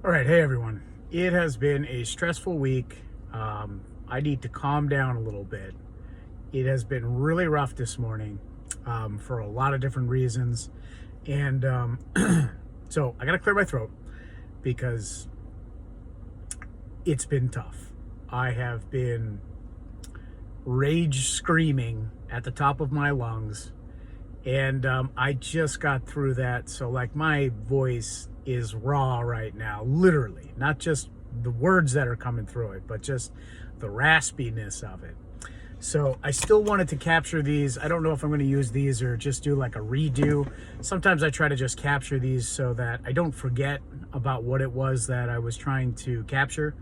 All right, hey everyone. It has been a stressful week. I need to calm down a little bit. It has been really rough this morning for a lot of different reasons. And so I got to clear my throat because it's been tough. I have been rage screaming at the top of my lungs. And I just got through that. So, like, my voice is raw right now, literally. Not just the words that are coming through it, but just the raspiness of it. So, I still wanted to capture these. I don't know if I'm going to use these or just do like a redo. Sometimes I try to just capture these so that I don't forget about what it was that I was trying to capture.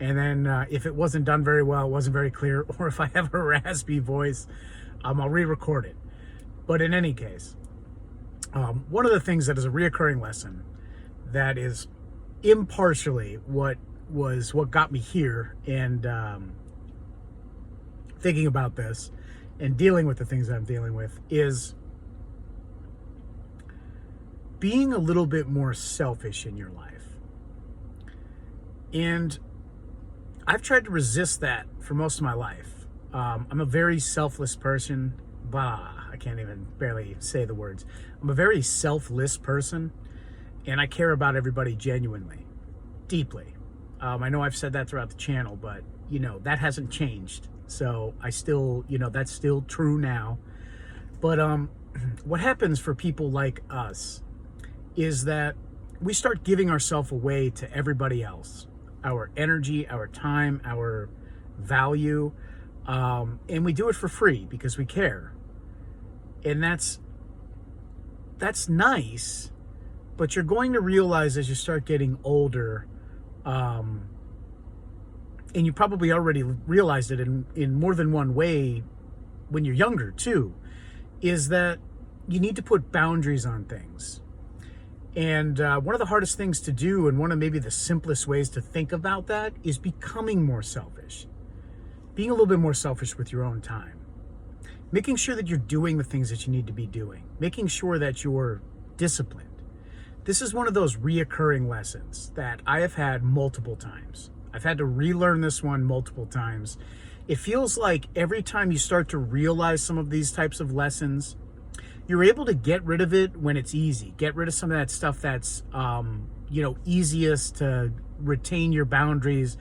And then if it wasn't done very well, it wasn't very clear, or if I have a raspy voice, I'll re-record it. But in any case, one of the things that is a reoccurring lesson that is impartially what got me here and thinking about this and dealing with the things that I'm dealing with is being a little bit more selfish in your life. And I've tried to resist that for most of my life. I'm a very selfless person. I can't even barely say the words. I'm a very selfless person, and I care about everybody genuinely, deeply. I know I've said that throughout the channel, but, that hasn't changed. So I still, that's still true now. But what happens for people like us is that we start giving ourselves away to everybody else. Our energy, our time, our value, and we do it for free because we care. And that's nice, but you're going to realize as you start getting older, and you probably already realized it in more than one way when you're younger too, is that you need to put boundaries on things. And one of the hardest things to do, and one of maybe the simplest ways to think about that, is becoming more selfish. Being a little bit more selfish with your own time. Making sure that you're doing the things that you need to be doing. Making sure that you're disciplined. This is one of those reoccurring lessons that I have had multiple times. I've had to relearn this one multiple times. It feels like every time you start to realize some of these types of lessons, you're able to get rid of it when it's easy. Get rid of some of that stuff that's, easiest to retain your boundaries,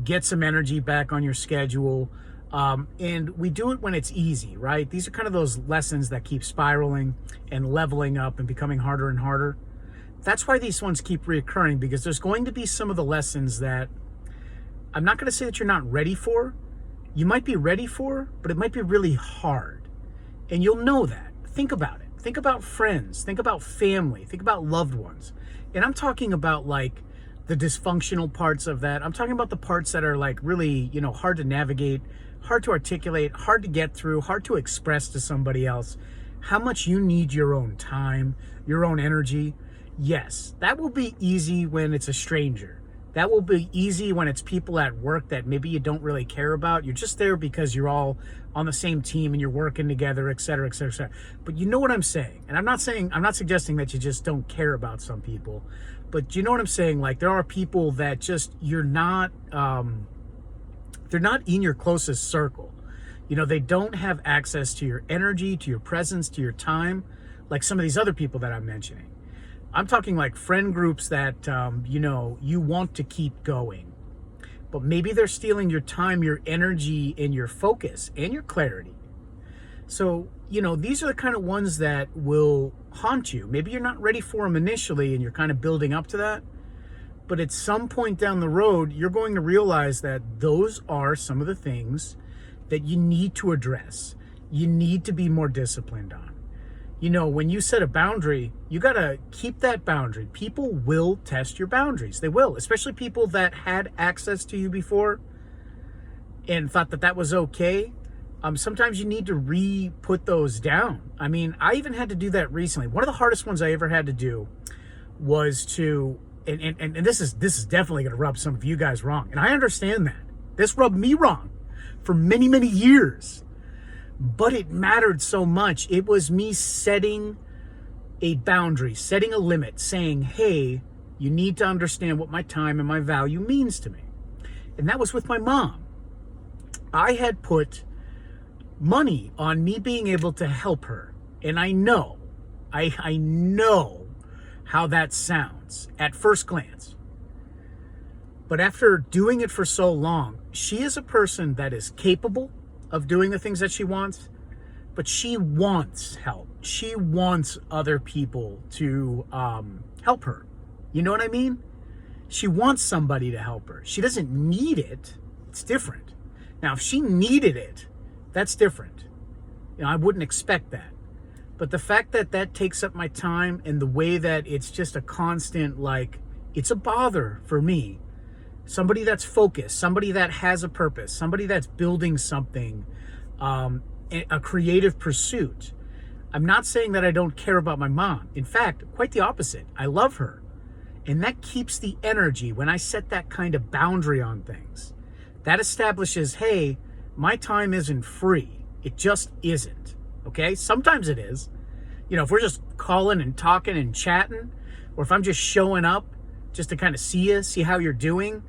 get some energy back on your schedule. And we do it when it's easy, right? These are kind of those lessons that keep spiraling and leveling up and becoming harder and harder. That's why these ones keep reoccurring, because there's going to be some of the lessons that I'm not going to say that you're not ready for. You might be ready for, but it might be really hard. And you'll know that. Think about it. Think about friends. Think about family. Think about loved ones. And I'm talking about like the dysfunctional parts of that. I'm talking about the parts that are like really, hard to navigate, hard to articulate, hard to get through, hard to express to somebody else. How much you need your own time, your own energy. Yes, that will be easy when it's a stranger. That will be easy when it's people at work that maybe you don't really care about. You're just there because you're all on the same team and you're working together, et cetera, et cetera, et cetera. But you know what I'm saying. And I'm not suggesting that you just don't care about some people. But you know what I'm saying? Like, there are people that just, they're not in your closest circle. They don't have access to your energy, to your presence, to your time, like some of these other people that I'm mentioning. I'm talking like friend groups that, you want to keep going. But maybe they're stealing your time, your energy, and your focus, and your clarity. So, these are the kind of ones that will haunt you. Maybe you're not ready for them initially, and you're kind of building up to that. But at some point down the road, you're going to realize that those are some of the things that you need to address. You need to be more disciplined on. When you set a boundary, you got to keep that boundary. People will test your boundaries. They will, especially people that had access to you before and thought that was okay. Sometimes you need to re-put those down. I mean, I even had to do that recently. One of the hardest ones I ever had to do was to, and this is definitely going to rub some of you guys wrong. And I understand that. This rubbed me wrong for many, many years. But it mattered so much. It was me setting a boundary, setting a limit, saying, hey, You need to understand what my time and my value means to me. And that was with my mom. I had put money on me being able to help her. And I know how that sounds at first glance. But after doing it for so long, she is a person that is capable of doing the things that she wants, but she wants help. She wants other people to help her. You know what I mean? She wants somebody to help her. She doesn't need it. It's different. Now, if she needed it, that's different. You know, I wouldn't expect that. But the fact that that takes up my time and the way that it's just a constant, like, it's a bother for me. Somebody that's focused, somebody that has a purpose, somebody that's building something, a creative pursuit. I'm not saying that I don't care about my mom. In fact, quite the opposite. I love her. And that keeps the energy when I set that kind of boundary on things. That establishes, hey, my time isn't free. It just isn't. Okay? Sometimes it is. You know, if we're just calling and talking and chatting, or if I'm just showing up just to kind of see you, see how you're doing,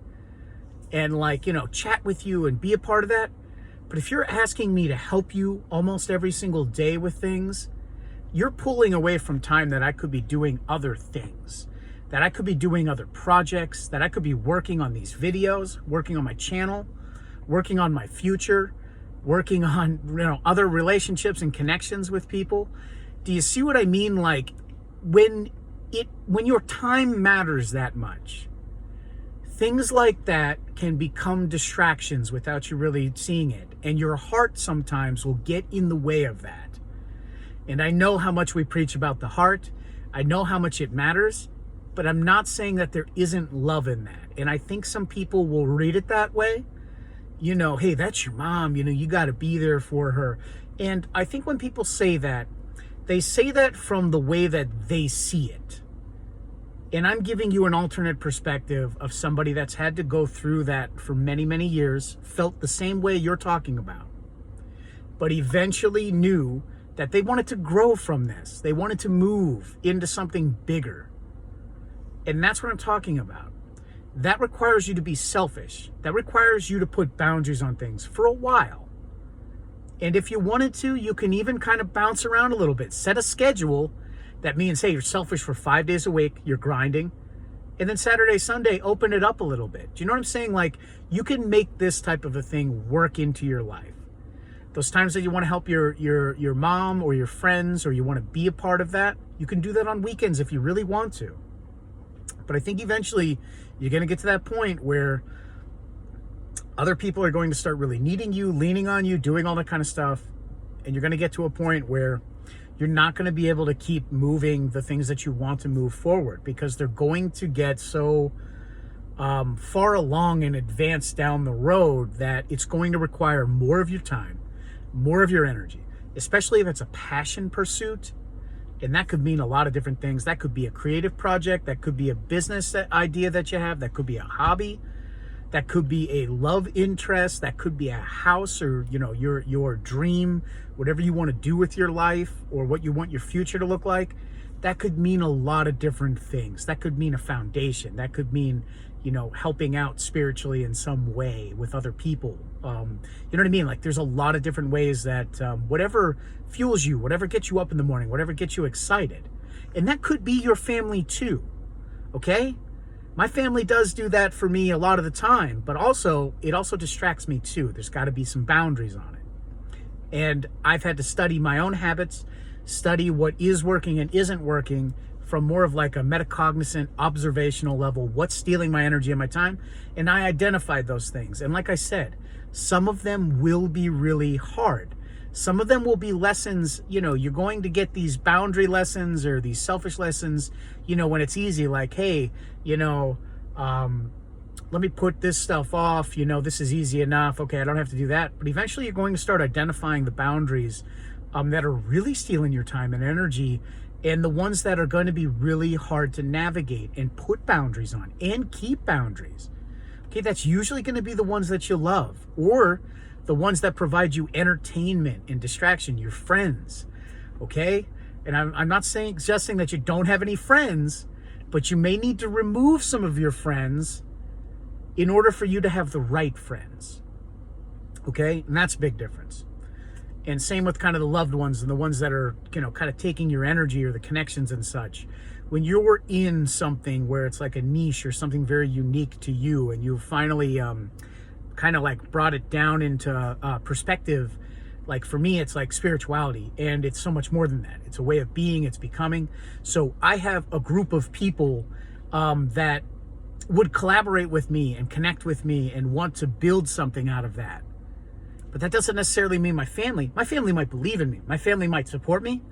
and like, you know, chat with you and be a part of that. But if you're asking me to help you almost every single day with things, you're pulling away from time that I could be doing other things, that I could be doing other projects, that I could be working on these videos, working on my channel, working on my future, working on, you know, other relationships and connections with people. Do you see what I mean? Like when your time matters that much, things like that can become distractions without you really seeing it. And your heart sometimes will get in the way of that. And I know how much we preach about the heart. I know how much it matters, but I'm not saying that there isn't love in that. And I think some people will read it that way. You know, hey, that's your mom. You know, you got to be there for her. And I think when people say that, they say that from the way that they see it. And I'm giving you an alternate perspective of somebody that's had to go through that for many, many years, felt the same way you're talking about, but eventually knew that they wanted to grow from this. They wanted to move into something bigger. And that's what I'm talking about. That requires you to be selfish. That requires you to put boundaries on things for a while. And if you wanted to, you can even kind of bounce around a little bit. Set a schedule. That means, hey, you're selfish for 5 days a week, you're grinding, and then Saturday, Sunday, open it up a little bit. Do you know what I'm saying? Like, you can make this type of a thing work into your life. Those times that you want to help your mom or your friends, or you want to be a part of that, you can do that on weekends if you really want to. But I think eventually you're going to get to that point where other people are going to start really needing you, leaning on you, doing all that kind of stuff, and you're going to get to a point where you're not going to be able to keep moving the things that you want to move forward, because they're going to get so far along and advanced down the road that it's going to require more of your time, more of your energy, especially if it's a passion pursuit. And that could mean a lot of different things. That could be a creative project. That could be a business idea that you have. That could be a hobby. That could be a love interest. That could be a house, or, you know, your dream, whatever you want to do with your life, or what you want your future to look like. That could mean a lot of different things. That could mean a foundation. That could mean, you know, helping out spiritually in some way with other people. You know what I mean? Like, there's a lot of different ways that whatever fuels you, whatever gets you up in the morning, whatever gets you excited. And that could be your family too. Okay? My family does do that for me a lot of the time, but also it also distracts me too. There's got to be some boundaries on it. And I've had to study my own habits, study what is working and isn't working from more of like a metacognizant observational level. What's stealing my energy and my time? And I identified those things. And like I said, some of them will be really hard. Some of them will be lessons, you know, you're going to get these boundary lessons or these selfish lessons, you know, when it's easy, like, hey, you know, let me put this stuff off, you know, this is easy enough. Okay, I don't have to do that. But eventually you're going to start identifying the boundaries that are really stealing your time and energy, and the ones that are going to be really hard to navigate and put boundaries on and keep boundaries. Okay, that's usually going to be the ones that you love, or the ones that provide you entertainment and distraction, your friends. Okay? And I'm not suggesting that you don't have any friends, But you may need to remove some of your friends in order for you to have the right friends. Okay? And that's a big difference. And same with kind of the loved ones and the ones that are, kind of taking your energy or the connections and such. When you're in something where it's like a niche or something very unique to you, and you finally kind of like brought it down into perspective, like for me, it's like spirituality, and it's so much more than that. It's a way of being, it's becoming. So I have a group of people that would collaborate with me and connect with me and want to build something out of that. But that doesn't necessarily mean my family might believe in me. My family might support me.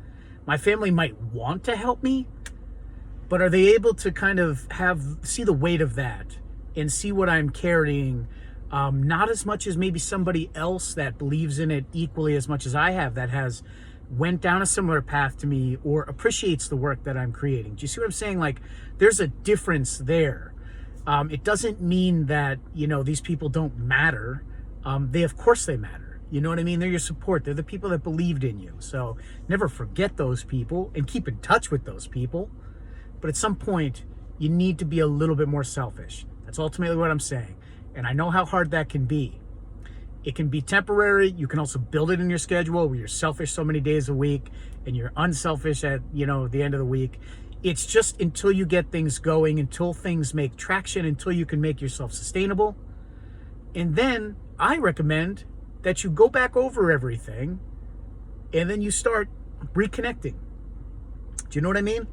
My family might want to help me. But are they able to kind of see the weight of that and see what I'm carrying? Not as much as maybe somebody else that believes in it equally as much as I have, that has went down a similar path to me or appreciates the work that I'm creating. Do you see what I'm saying? Like, there's a difference there. It doesn't mean that, these people don't matter. Of course they matter. You know what I mean? They're your support. They're the people that believed in you. So never forget those people and keep in touch with those people. But at some point, you need to be a little bit more selfish. That's ultimately what I'm saying. And I know how hard that can be. It can be temporary. You can also build it in your schedule where you're selfish so many days a week and you're unselfish at, the end of the week. It's just until you get things going, until things make traction, until you can make yourself sustainable. And then I recommend that you go back over everything and then you start reconnecting. Do you know what I mean?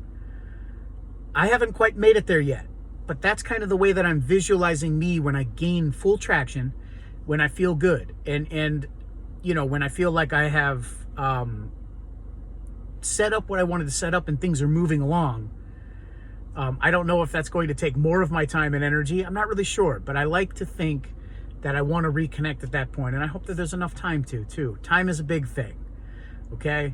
I haven't quite made it there yet, but that's kind of the way that I'm visualizing me when I gain full traction, when I feel good. And when I feel like I have set up what I wanted to set up and things are moving along. I don't know if that's going to take more of my time and energy. I'm not really sure, but I like to think that I want to reconnect at that point, and I hope that there's enough time too. Time is a big thing, okay?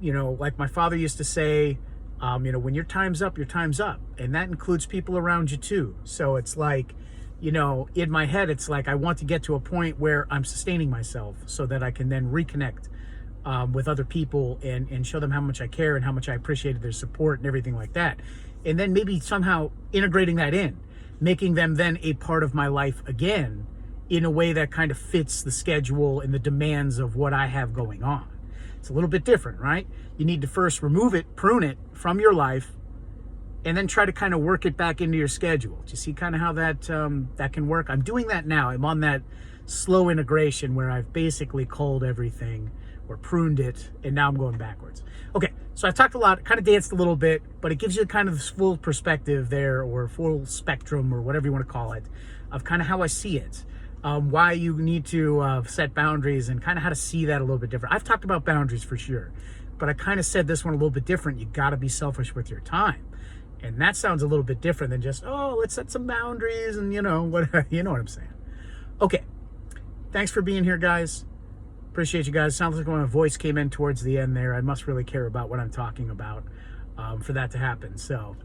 Like my father used to say, when your time's up, your time's up. And that includes people around you too. So it's like, in my head, it's like I want to get to a point where I'm sustaining myself so that I can then reconnect with other people and show them how much I care and how much I appreciated their support and everything like that. And then maybe somehow integrating that in, making them then a part of my life again in a way that kind of fits the schedule and the demands of what I have going on. It's a little bit different, right? You need to first remove it, prune it from your life, and then try to kind of work it back into your schedule. Do you see kind of how that can work? I'm doing that now. I'm on that slow integration where I've basically culled everything or pruned it, and now I'm going backwards. Okay, so I've talked a lot, kind of danced a little bit, but it gives you kind of this full perspective there, or full spectrum, or whatever you want to call it, of kind of how I see it. Why you need to set boundaries and kind of how to see that a little bit different. I've talked about boundaries for sure, but I kind of said this one a little bit different. You got to be selfish with your time. And that sounds a little bit different than just, let's set some boundaries and, what I'm saying. Okay. Thanks for being here, guys. Appreciate you guys. Sounds like when my voice came in towards the end there, I must really care about what I'm talking about for that to happen. So,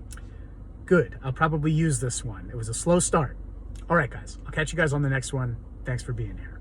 good. I'll probably use this one. It was a slow start. All right, guys. I'll catch you guys on the next one. Thanks for being here.